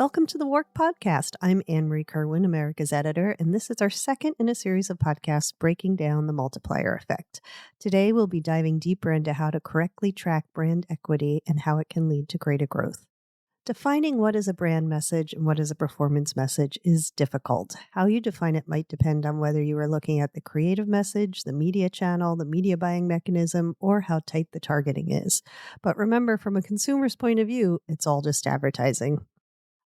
Welcome to the WARC Podcast. I'm Ann Marie Kerwin, America's editor, and this is our second in a series of podcasts breaking down the multiplier effect. Today, we'll be diving deeper into how to correctly track brand equity and how it can lead to greater growth. Defining what is a brand message and what is a performance message is difficult. How you define it might depend on whether you are looking at the creative message, the media channel, the media buying mechanism, or how tight the targeting is. But remember, from a consumer's point of view, it's all just advertising.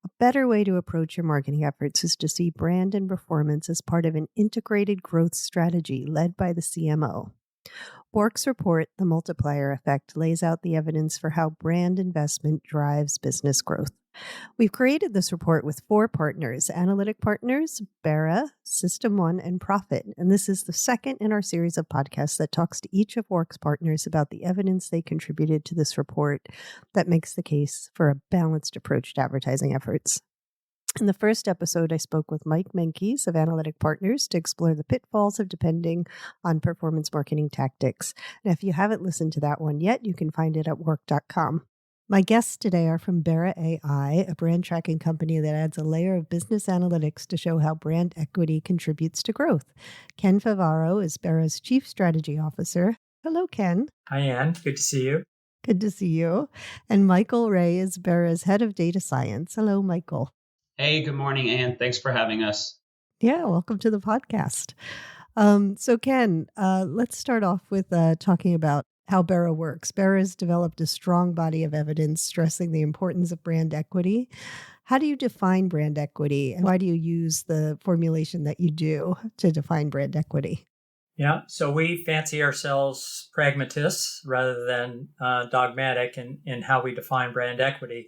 A better way to approach your marketing efforts is to see brand and performance as part of an integrated growth strategy led by the CMO. WARC's report, The Multiplier Effect, lays out the evidence for how brand investment drives business growth. We've created this report with 4 partners: analytic partners, BERA, System 1, and Profit. And this is the second in our series of podcasts that talks to each of WARC's partners about the evidence they contributed to this report that makes the case for a balanced approach to advertising efforts. In the first episode, I spoke with Mike Menkes of Analytic Partners to explore the pitfalls of depending on performance marketing tactics. And if you haven't listened to that one yet, you can find it at WARC.com. My guests today are from BERA.ai, a brand tracking company that adds a layer of business analytics to show how brand equity contributes to growth. Ken Favaro is BERA's Chief Strategy Officer. Hello, Ken. Hi, Ann. Good to see you. Good to see you. And Michael Ray is BERA's Head of Data Science. Hello, Michael. Hey, good morning, Ann. Thanks for having us. Yeah, welcome to the podcast. So Ken, let's start off with talking about how BERA works. BERA has developed a strong body of evidence stressing the importance of brand equity. How do you define brand equity, and why do you use the formulation that you do to define brand equity? Yeah, so we fancy ourselves pragmatists rather than dogmatic in how we define brand equity,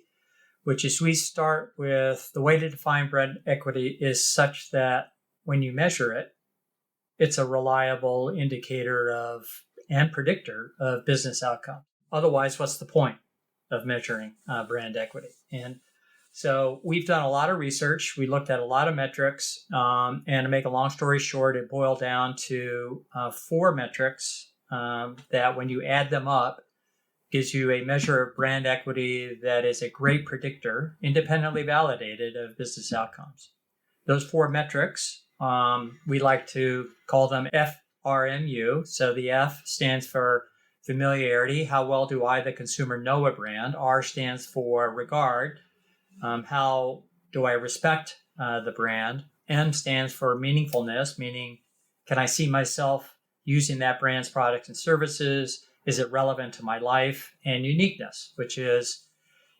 which is we start with the way to define brand equity is such that when you measure it, it's a reliable indicator of and predictor of business outcome. Otherwise, what's the point of measuring brand equity? And so we've done a lot of research. We looked at a lot of metrics. And to make a long story short, it boiled down to 4 metrics that when you add them up, gives you a measure of brand equity that is a great predictor, independently validated, of business outcomes. Those 4 metrics, we like to call them FRMU. So the F stands for familiarity. How well do I, the consumer, know a brand? R stands for regard. How do I respect the brand? M stands for meaningfulness, meaning can I see myself using that brand's products and services? Is it relevant to my life? And uniqueness, which is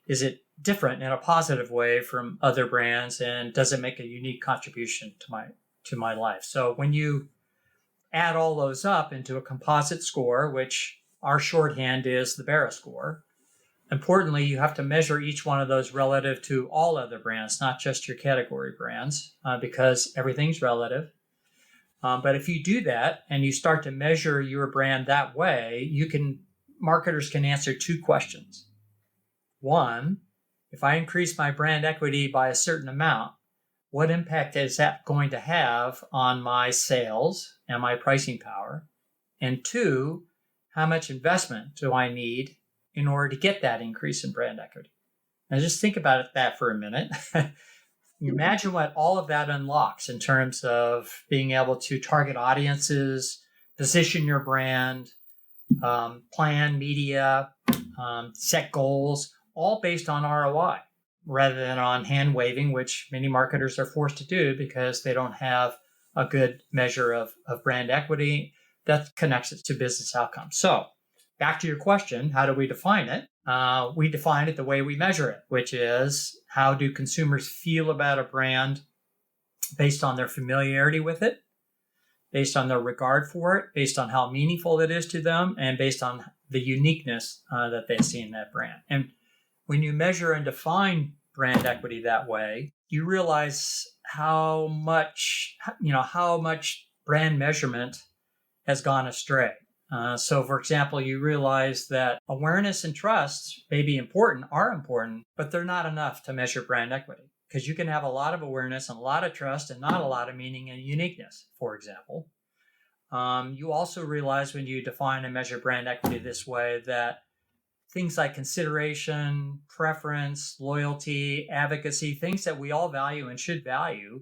it different in a positive way from other brands? And does it make a unique contribution to my life? So when you add all those up into a composite score, which our shorthand is the BERA score, importantly, you have to measure each one of those relative to all other brands, not just your category brands, because everything's relative. But if you do that and you start to measure your brand that way, marketers can answer 2 questions. 1, if I increase my brand equity by a certain amount, what impact is that going to have on my sales and my pricing power? And 2, how much investment do I need in order to get that increase in brand equity? Now just think about that for a minute. Imagine what all of that unlocks in terms of being able to target audiences, position your brand, plan media, set goals, all based on ROI rather than on hand waving, which many marketers are forced to do because they don't have a good measure of brand equity that connects it to business outcomes. So back to your question, how do we define it? We define it the way we measure it, which is how do consumers feel about a brand based on their familiarity with it, based on their regard for it, based on how meaningful it is to them, and based on the uniqueness that they see in that brand. And when you measure and define brand equity that way, you realize how much brand measurement has gone astray. So, for example, you realize that awareness and trust are important, but they're not enough to measure brand equity, because you can have a lot of awareness and a lot of trust and not a lot of meaning and uniqueness, for example. You also realize when you define and measure brand equity this way that things like consideration, preference, loyalty, advocacy, things that we all value and should value,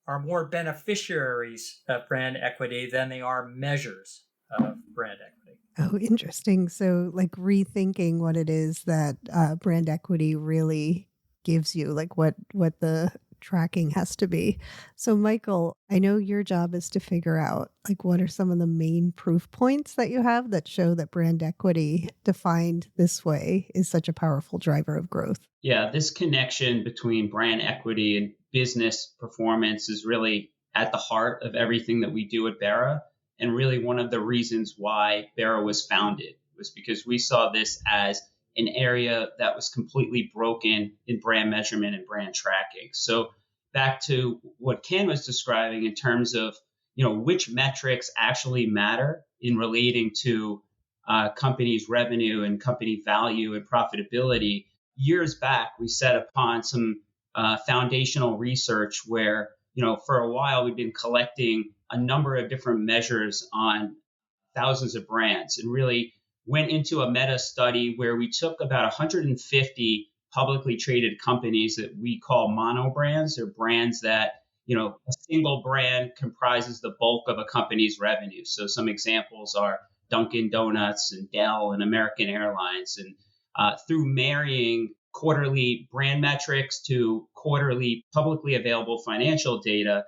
are more beneficiaries of brand equity than they are measures of brand equity. Oh, interesting. So, like rethinking what it is that brand equity really gives you, like what the tracking has to be. So, Michael, I know your job is to figure out like what are some of the main proof points that you have that show that brand equity defined this way is such a powerful driver of growth. Yeah, this connection between brand equity and business performance is really at the heart of everything that we do at BERA. And really one of the reasons why BERA was founded was because we saw this as an area that was completely broken in brand measurement and brand tracking. So back to what Ken was describing in terms of, which metrics actually matter in relating to companies' revenue and company value and profitability. Years back, we set upon some foundational research where, for a while we've been collecting a number of different measures on thousands of brands and really went into a meta study where we took about 150 publicly traded companies that we call mono brands, or brands that, a single brand comprises the bulk of a company's revenue. So some examples are Dunkin' Donuts and Dell and American Airlines. And through marrying quarterly brand metrics to quarterly publicly available financial data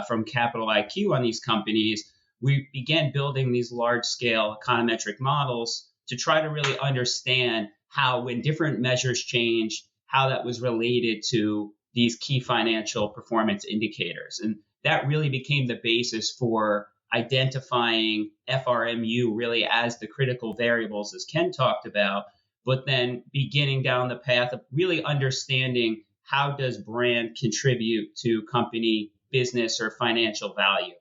from Capital IQ on these companies, we began building these large-scale econometric models to try to really understand how, when different measures changed, how that was related to these key financial performance indicators. And that really became the basis for identifying FRMU really as the critical variables, as Ken talked about, but then beginning down the path of really understanding how does brand contribute to company business or financial value.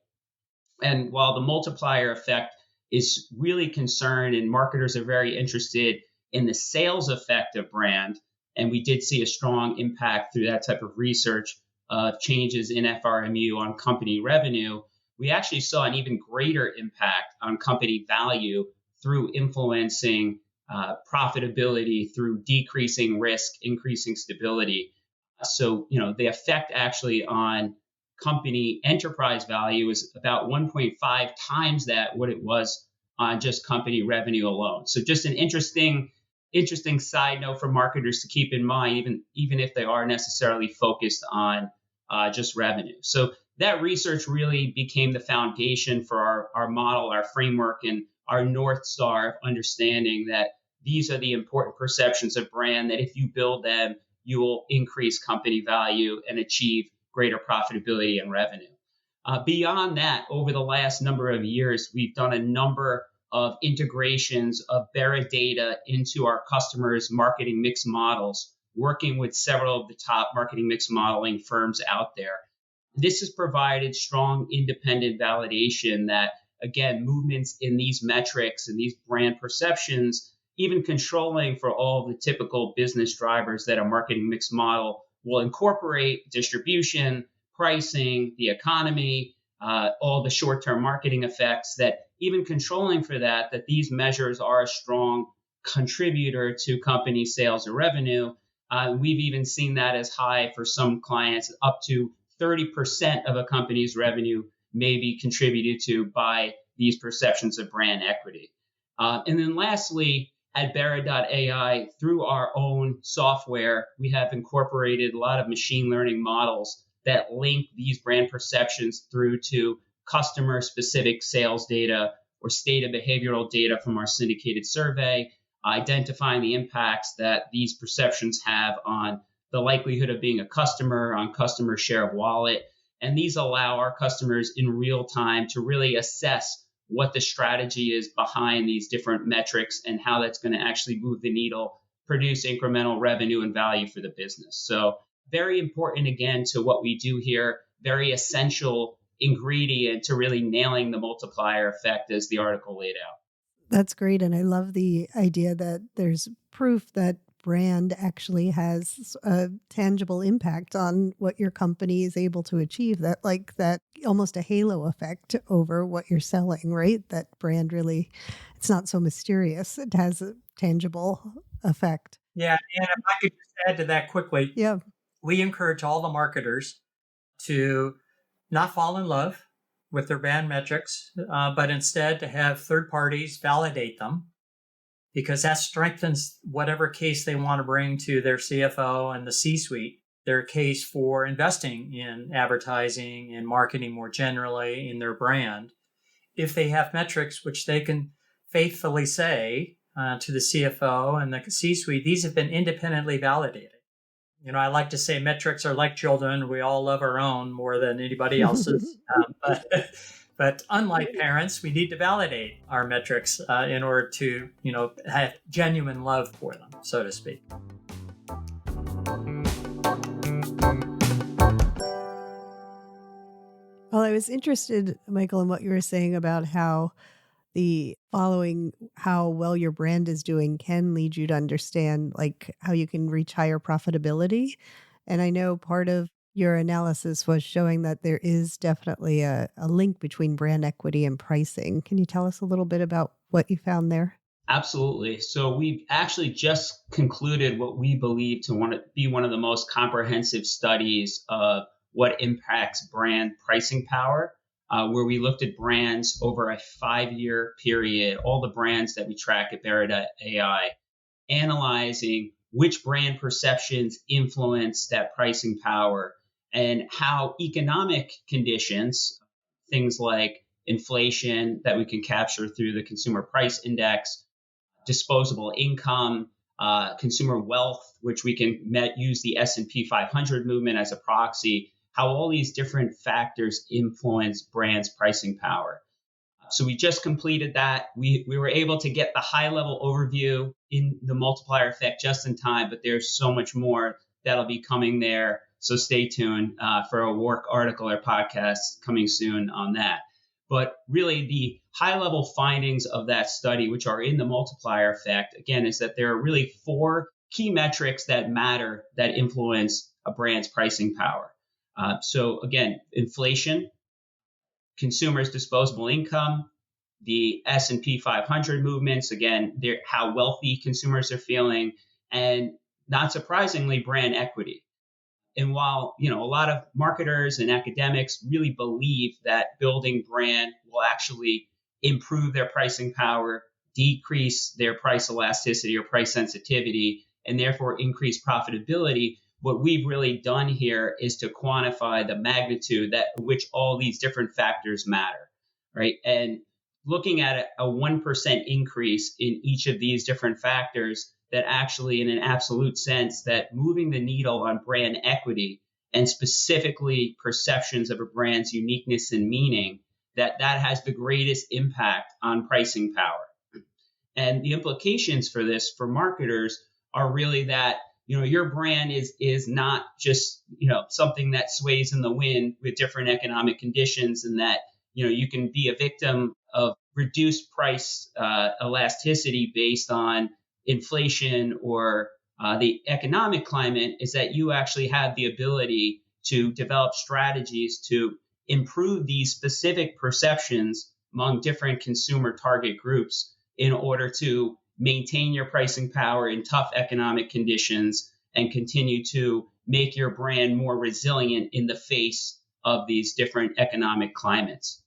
And while the multiplier effect is really concerned and marketers are very interested in the sales effect of brand, and we did see a strong impact through that type of research of changes in FRMU on company revenue, we actually saw an even greater impact on company value through influencing profitability, through decreasing risk, increasing stability. So, the effect actually on company enterprise value is about 1.5 times that what it was on just company revenue alone. So just an interesting side note for marketers to keep in mind, even if they are necessarily focused on just revenue. So that research really became the foundation for our model, our framework, and our North Star of understanding that these are the important perceptions of brand, that if you build them, you will increase company value and achieve greater profitability and revenue. Beyond that, over the last number of years, we've done a number of integrations of BERA data into our customers' marketing mix models, working with several of the top marketing mix modeling firms out there. This has provided strong independent validation that, again, movements in these metrics and these brand perceptions, even controlling for all the typical business drivers that a marketing mix model will incorporate: distribution, pricing, the economy, all the short-term marketing effects, that even controlling for that these measures are a strong contributor to company sales or revenue. We've even seen that as high for some clients, up to 30% of a company's revenue may be contributed to by these perceptions of brand equity. And then lastly, at BERA.ai, through our own software, we have incorporated a lot of machine learning models that link these brand perceptions through to customer-specific sales data or state of behavioral data from our syndicated survey, identifying the impacts that these perceptions have on the likelihood of being a customer, on customer share of wallet. And these allow our customers in real time to really assess what the strategy is behind these different metrics and how that's going to actually move the needle, produce incremental revenue and value for the business. So very important, again, to what we do here, very essential ingredient to really nailing the multiplier effect, as the article laid out. That's great. And I love the idea that there's proof that brand actually has a tangible impact on what your company is able to achieve, that almost a halo effect over what you're selling, right? That brand really, it's not so mysterious. It has tangible effect. Yeah, and if I could just add to that quickly, Yeah. we encourage all the marketers to not fall in love with their brand metrics, but instead to have third parties validate them, because that strengthens whatever case they want to bring to their CFO and the C-suite, their case for investing in advertising and marketing more generally in their brand. If they have metrics which they can faithfully say to the CFO and the C-suite, these have been independently validated. I like to say metrics are like children. We all love our own more than anybody else's. But unlike parents, we need to validate our metrics in order to, have genuine love for them, so to speak. Well, I was interested, Michael, in what you were saying about how following how well your brand is doing can lead you to understand like how you can reach higher profitability. And I know part of your analysis was showing that there is definitely a link between brand equity and pricing. Can you tell us a little bit about what you found there? Absolutely. So we've actually just concluded what we believe to want to be one of the most comprehensive studies of what impacts brand pricing power, where we looked at brands over a 5-year period, all the brands that we track at BERA.ai, analyzing which brand perceptions influence that pricing power and how economic conditions, things like inflation that we can capture through the consumer price index, disposable income, consumer wealth, which we can use the S&P 500 movement as a proxy, how all these different factors influence brands' pricing power. So we just completed that. We were able to get the high-level overview in the multiplier effect just in time, but there's so much more that'll be coming there. So stay tuned for a WARC article or podcast coming soon on that. But really, the high-level findings of that study, which are in the multiplier effect, again, is that there are really 4 key metrics that matter that influence a brand's pricing power. So again, inflation, consumers' disposable income, the S&P 500 movements, again, how wealthy consumers are feeling, and not surprisingly, brand equity. And while, a lot of marketers and academics really believe that building brand will actually improve their pricing power, decrease their price elasticity or price sensitivity, and therefore increase profitability, what we've really done here is to quantify the magnitude that which all these different factors matter, right? And looking at a 1% increase in each of these different factors, that actually, in an absolute sense, that moving the needle on brand equity and specifically perceptions of a brand's uniqueness and meaning, that has the greatest impact on pricing power. And the implications for this for marketers are really that, your brand is not just, something that sways in the wind with different economic conditions, and that, you can be a victim of reduced price elasticity based on inflation or the economic climate. Is that you actually have the ability to develop strategies to improve these specific perceptions among different consumer target groups in order to maintain your pricing power in tough economic conditions and continue to make your brand more resilient in the face of these different economic climates.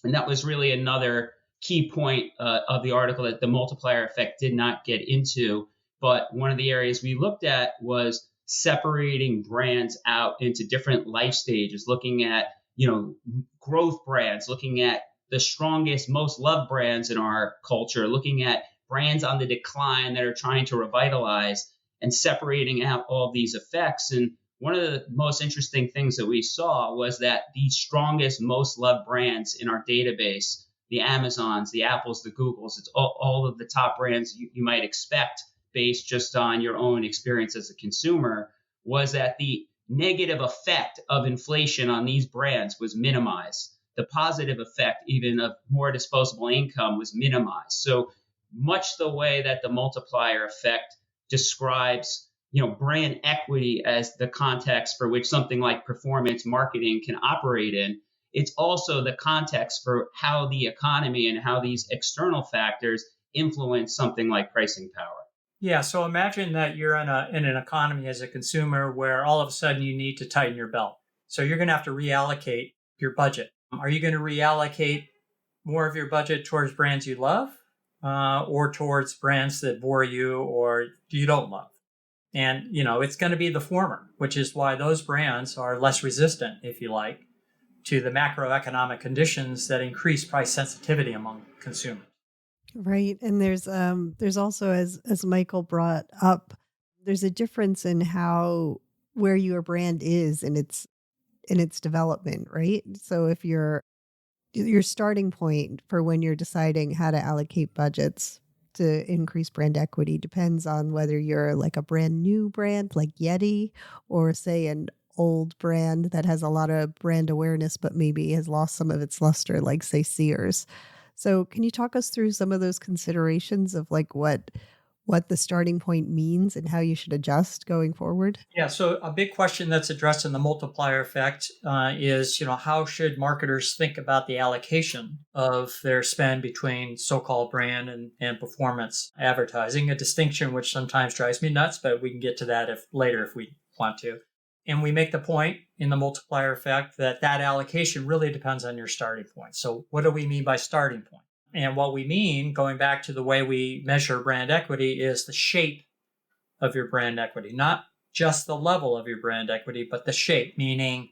And that was really another key point of the article that the multiplier effect did not get into. But one of the areas we looked at was separating brands out into different life stages, looking at, growth brands, looking at the strongest, most loved brands in our culture, looking at brands on the decline that are trying to revitalize, and separating out all of these effects. And one of the most interesting things that we saw was that the strongest, most loved brands in our database, the Amazons, the Apples, the Googles, it's all of the top brands you might expect based just on your own experience as a consumer, was that the negative effect of inflation on these brands was minimized. The positive effect, even of more disposable income, was minimized. So much the way that the multiplier effect describes, brand equity as the context for which something like performance marketing can operate in, it's also the context for how the economy and how these external factors influence something like pricing power. Yeah, so imagine that you're in an economy as a consumer where all of a sudden you need to tighten your belt. So you're going to have to reallocate your budget. Are you going to reallocate more of your budget towards brands you love or towards brands that bore you or you don't love? And, it's going to be the former, which is why those brands are less resistant, if you like, to the macroeconomic conditions that increase price sensitivity among consumers. Right. And there's also, as Michael brought up, there's a difference in where your brand is in its development, right? So if your starting point for when you're deciding how to allocate budgets to increase brand equity depends on whether you're like a brand new brand like Yeti or say an old brand that has a lot of brand awareness but maybe has lost some of its luster, like say Sears. So can you talk us through some of those considerations of like what the starting point means and how you should adjust going forward? Yeah, so a big question that's addressed in the multiplier effect is, how should marketers think about the allocation of their spend between so-called brand and performance advertising, a distinction which sometimes drives me nuts, but we can get to that later if we want to. And we make the point in the multiplier effect that allocation really depends on your starting point. So what do we mean by starting point? And what we mean, going back to the way we measure brand equity, is the shape of your brand equity, not just the level of your brand equity, but the shape, meaning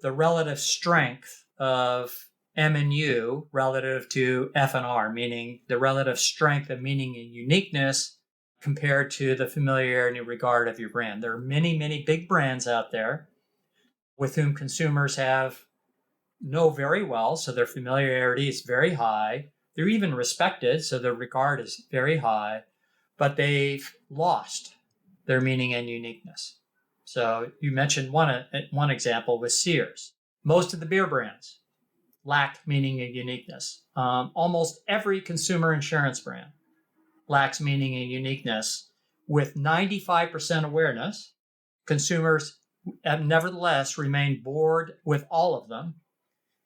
the relative strength of M and U relative to F and R, meaning the relative strength of meaning and uniqueness compared to the familiarity and regard of your brand. There are many, many big brands out there with whom consumers know very well, so their familiarity is very high. They're even respected, so their regard is very high, but they've lost their meaning and uniqueness. So you mentioned one example with Sears. Most of the beer brands lack meaning and uniqueness. Almost every consumer insurance brand lacks meaning and uniqueness. With 95% awareness, consumers have nevertheless remained bored with all of them,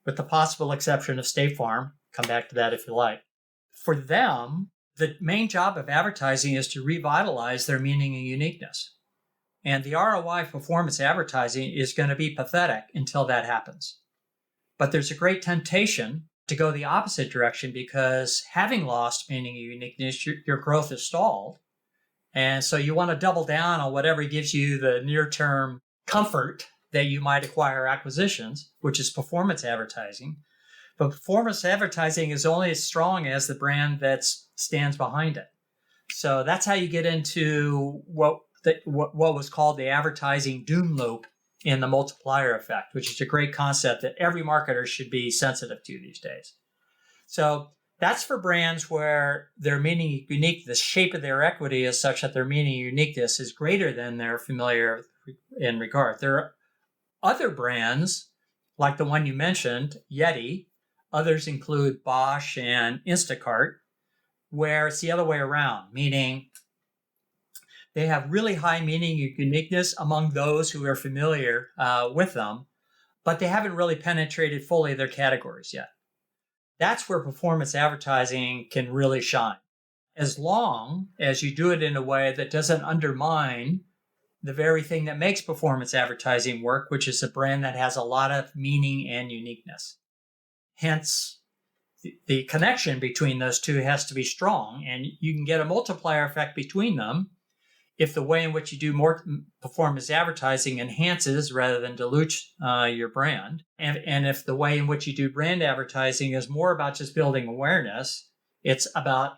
with the possible exception of State Farm. Come back to that if you like. For them, the main job of advertising is to revitalize their meaning and uniqueness. And the ROI performance advertising is going to be pathetic until that happens. But there's a great temptation to go the opposite direction because having lost meaning and uniqueness, your growth is stalled. And so you want to double down on whatever gives you the near-term comfort that you might acquire acquisitions, which is performance advertising. But performance advertising is only as strong as the brand that stands behind it. So that's how you get into what was called the advertising doom loop in the multiplier effect, which is a great concept that every marketer should be sensitive to these days. So that's for brands where their meaning unique, the shape of their equity is such that their meaning uniqueness is greater than their familiar in regard. There are other brands like the one you mentioned, Yeti. Others include Bosch and Instacart, where it's the other way around, meaning they have really high meaning and uniqueness among those who are familiar with them, but they haven't really penetrated fully their categories yet. That's where performance advertising can really shine, as long as you do it in a way that doesn't undermine the very thing that makes performance advertising work, which is a brand that has a lot of meaning and uniqueness. Hence, the connection between those two has to be strong, and you can get a multiplier effect between them if the way in which you do more performance advertising enhances rather than dilutes your brand, and if the way in which you do brand advertising is more about just building awareness, it's about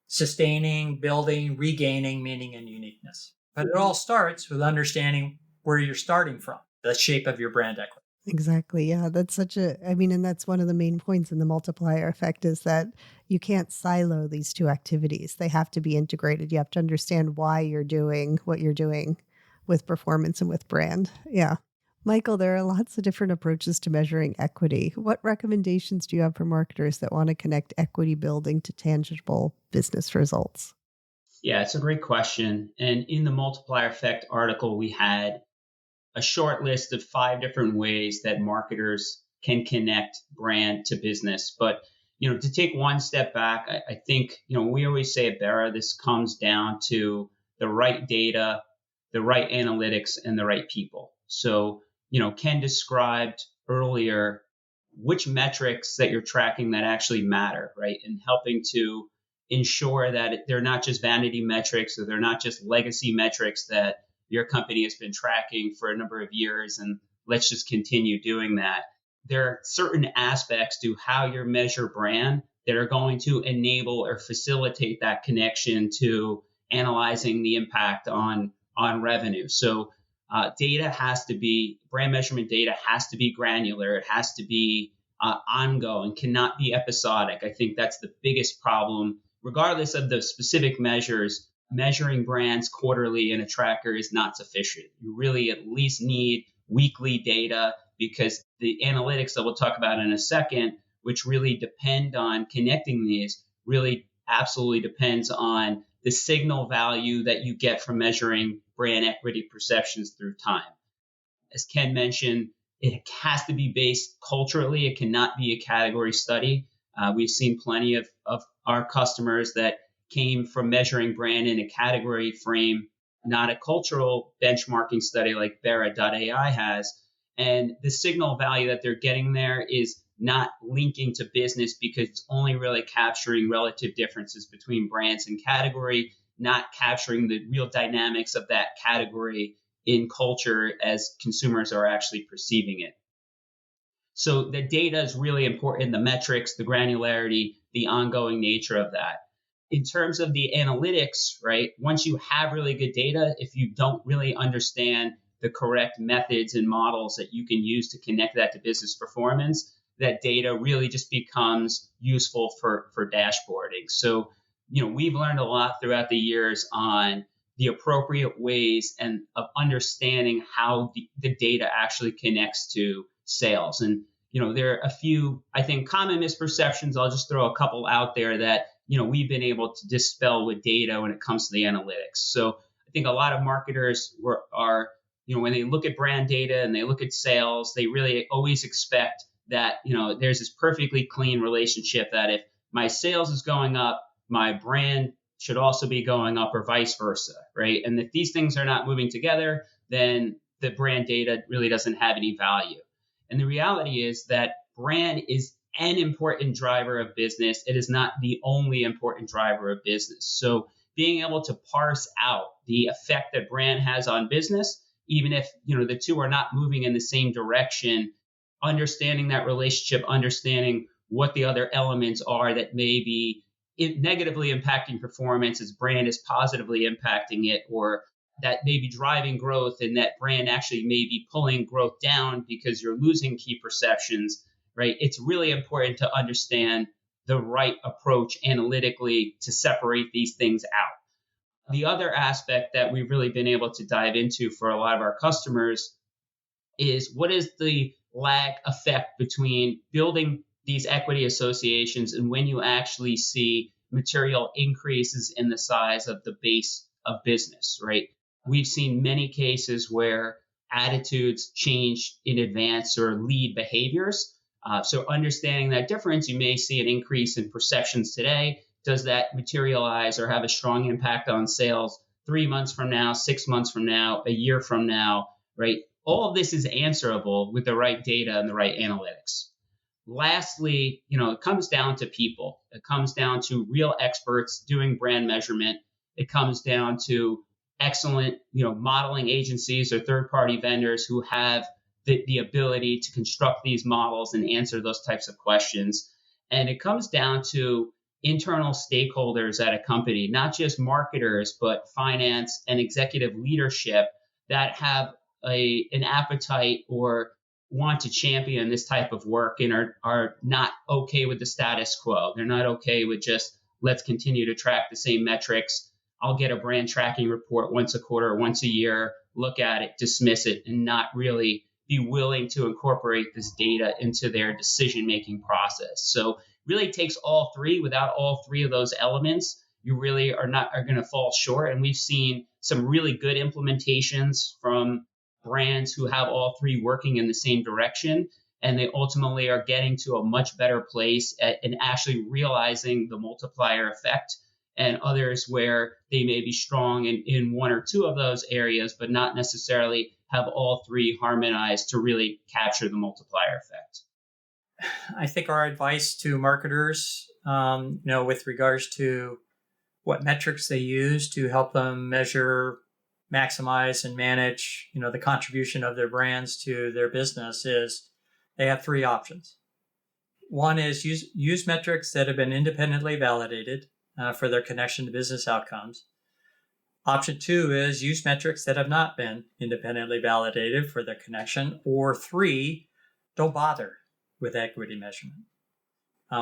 sustaining, building, regaining meaning and uniqueness. But it all starts with understanding where you're starting from, the shape of your brand equity. Exactly. Yeah. And that's one of the main points in the multiplier effect is that you can't silo these two activities. They have to be integrated. You have to understand why you're doing what you're doing with performance and with brand. Yeah. Michael, there are lots of different approaches to measuring equity. What recommendations do you have for marketers that want to connect equity building to tangible business results? Yeah, it's a great question. And in the Multiplier Effect article, we had a short list of 5 different ways that marketers can connect brand to business. But, to take one step back, I think, we always say at BERA, this comes down to the right data, the right analytics, and the right people. So, Ken described earlier which metrics that you're tracking that actually matter, right? And helping to ensure that they're not just vanity metrics, or they're not just legacy metrics that your company has been tracking for a number of years, and let's just continue doing that. There are certain aspects to how you measure brand that are going to enable or facilitate that connection to analyzing the impact on revenue. So brand measurement data has to be granular. It has to be ongoing, cannot be episodic. I think that's the biggest problem. Regardless of the specific measures, measuring brands quarterly in a tracker is not sufficient. You really at least need weekly data, because the analytics that we'll talk about in a second, which really depend on connecting these, really absolutely depends on the signal value that you get from measuring brand equity perceptions through time. As Ken mentioned, it has to be based culturally. It cannot be a category study. We've seen plenty of our customers that came from measuring brand in a category frame, not a cultural benchmarking study like BERA.ai has. And the signal value that they're getting there is not linking to business, because it's only really capturing relative differences between brands and category, not capturing the real dynamics of that category in culture as consumers are actually perceiving it. So the data is really important, the metrics, the granularity, the ongoing nature of that. In terms of the analytics, right, once you have really good data, if you don't really understand the correct methods and models that you can use to connect that to business performance, that data really just becomes useful for dashboarding. So, we've learned a lot throughout the years on the appropriate ways and of understanding how the data actually connects to sales. And, there are a few, I think, common misperceptions. I'll just throw a couple out there that, we've been able to dispel with data when it comes to the analytics. So I think a lot of marketers are, when they look at brand data and they look at sales, they really always expect that, there's this perfectly clean relationship that if my sales is going up, my brand should also be going up, or vice versa, right? And if these things are not moving together, then the brand data really doesn't have any value. And the reality is that brand is an important driver of business. It is not the only important driver of business. So being able to parse out the effect that brand has on business, even if, the two are not moving in the same direction, understanding that relationship, understanding what the other elements are that may be negatively impacting performance as brand is positively impacting it, or that may be driving growth and that brand actually may be pulling growth down because you're losing key perceptions, right? It's really important to understand the right approach analytically to separate these things out. The other aspect that we've really been able to dive into for a lot of our customers is what is the lag effect between building these equity associations and when you actually see material increases in the size of the base of business, right? We've seen many cases where attitudes change in advance or lead behaviors. So understanding that difference, you may see an increase in perceptions today. Does that materialize or have a strong impact on sales 3 months from now, 6 months from now, a year from now, right? All of this is answerable with the right data and the right analytics. Lastly, it comes down to people. It comes down to real experts doing brand measurement. It comes down to excellent, modeling agencies or third-party vendors who have the ability to construct these models and answer those types of questions. And it comes down to internal stakeholders at a company, not just marketers, but finance and executive leadership that have an appetite or want to champion this type of work and are not okay with the status quo. They're not okay with just, let's continue to track the same metrics. I'll get a brand tracking report once a quarter, once a year, look at it, dismiss it, and not really be willing to incorporate this data into their decision-making process. So really takes all three. Without all three of those elements, you really are going to fall short. And we've seen some really good implementations from brands who have all three working in the same direction. and they ultimately are getting to a much better place in actually realizing the multiplier effect, and others where they may be strong in one or two of those areas, but not necessarily have all three harmonized to really capture the multiplier effect. I think our advice to marketers, with regards to what metrics they use to help them measure, maximize, and manage, the contribution of their brands to their business is they have three options. One is use metrics that have been independently validated for their connection to business outcomes. Option two is use metrics that have not been independently validated for their connection. Or three, don't bother with equity measurement.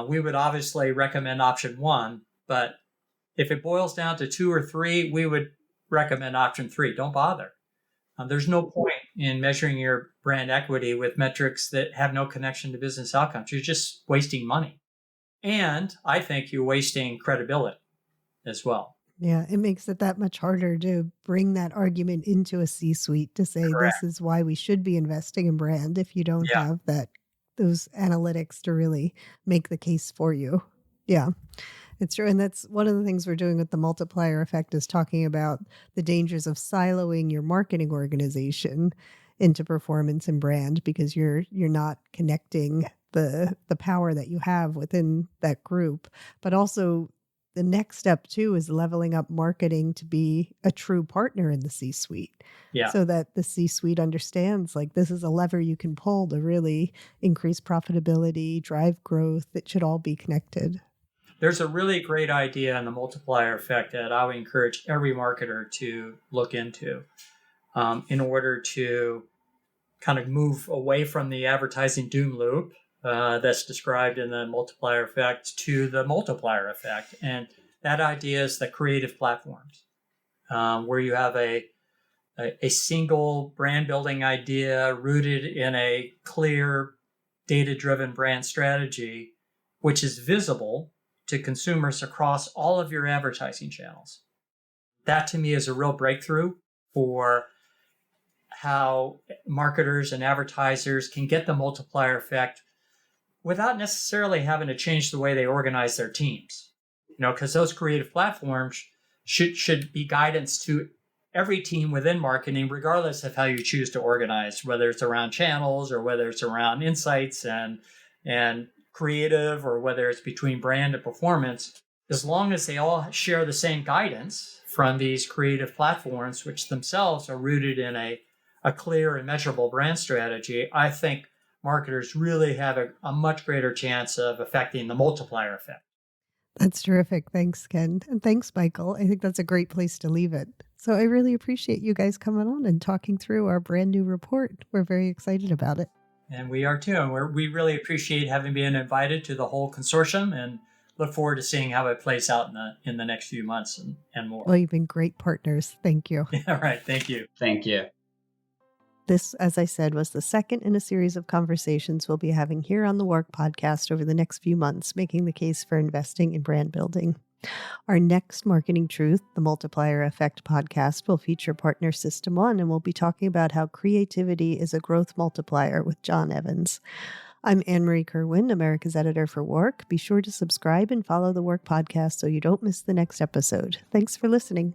We would obviously recommend option one, but if it boils down to two or three, we would recommend option three. Don't bother. There's no point in measuring your brand equity with metrics that have no connection to business outcomes. You're just wasting money. And I think you're wasting credibility as well. Yeah, it makes it that much harder to bring that argument into a C-suite to say Correct. This is why we should be investing in brand if you don't have those analytics to really make the case for you. Yeah, it's true. And that's one of the things we're doing with the multiplier effect is talking about the dangers of siloing your marketing organization into performance and brand, because you're not connecting the power that you have within that group. But also the next step too is leveling up marketing to be a true partner in the C-suite. Yeah. So that the C-suite understands this is a lever you can pull to really increase profitability, drive growth. It should all be connected. There's a really great idea in the multiplier effect that I would encourage every marketer to look into in order to kind of move away from the advertising doom loop that's described in the multiplier effect to the multiplier effect. And that idea is the creative platforms, where you have a single brand building idea rooted in a clear data-driven brand strategy, which is visible to consumers across all of your advertising channels. That to me is a real breakthrough for how marketers and advertisers can get the multiplier effect without necessarily having to change the way they organize their teams. Because those creative platforms should be guidance to every team within marketing, regardless of how you choose to organize, whether it's around channels or whether it's around insights and creative, or whether it's between brand and performance. As long as they all share the same guidance from these creative platforms, which themselves are rooted in a clear and measurable brand strategy, I think marketers really have a much greater chance of affecting the multiplier effect. That's terrific. Thanks, Ken. And thanks, Michael. I think that's a great place to leave it. So I really appreciate you guys coming on and talking through our brand new report. We're very excited about it. And we are too. And we really appreciate having been invited to the whole consortium and look forward to seeing how it plays out in the next few months and more. Well, you've been great partners. Thank you. All right. Thank you. Thank you. This, as I said, was the second in a series of conversations we'll be having here on the WARC Podcast over the next few months, making the case for investing in brand building. Our next Marketing Truth, the Multiplier Effect podcast, will feature partner System 1, and we'll be talking about how creativity is a growth multiplier with John Evans. I'm Ann Marie Kerwin, America's editor for WARC. Be sure to subscribe and follow the WARC Podcast so you don't miss the next episode. Thanks for listening.